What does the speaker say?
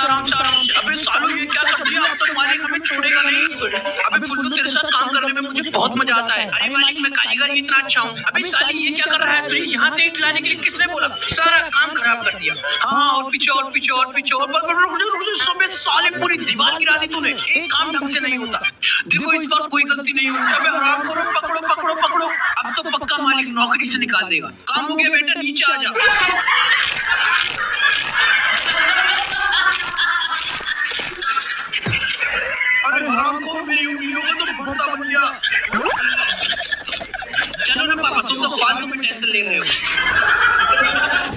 आराम से आराम से। अबे सालो ये क्या कर दिया, अब तो मालिक हमें छोड़ेगा नहीं। अबे फुल्लू तेरे साथ काम करने में मुझे बहुत मजा आता है। अरे मालिक मैं कारीगर ही इतना अच्छा हूँ। अबे साली ये क्या कर रहा है, तुझे यहाँ से ईंट लाने के लिए किसने बोला, सारा काम खराब कर दिया। हाँ और पीछे और पीछे और पीछे और सुबह साले पूरी दीवार गिरा दी तूने, एक काम ढंग से नहीं होता। देखो इस बार कोई गलती नहीं हुई। अबे हराम करो, पकड़ो पकड़ो पकड़ो, अब तो पक्का मालिक नौकरी से निकाल देगा। काम हो गया बेटा, नीचे आ जा। अरे हराम को मेरी उंगलियों का तो भरता बन गया। चलो ना पापा, तुम तो फालतू में टेंशन ले रहे हो।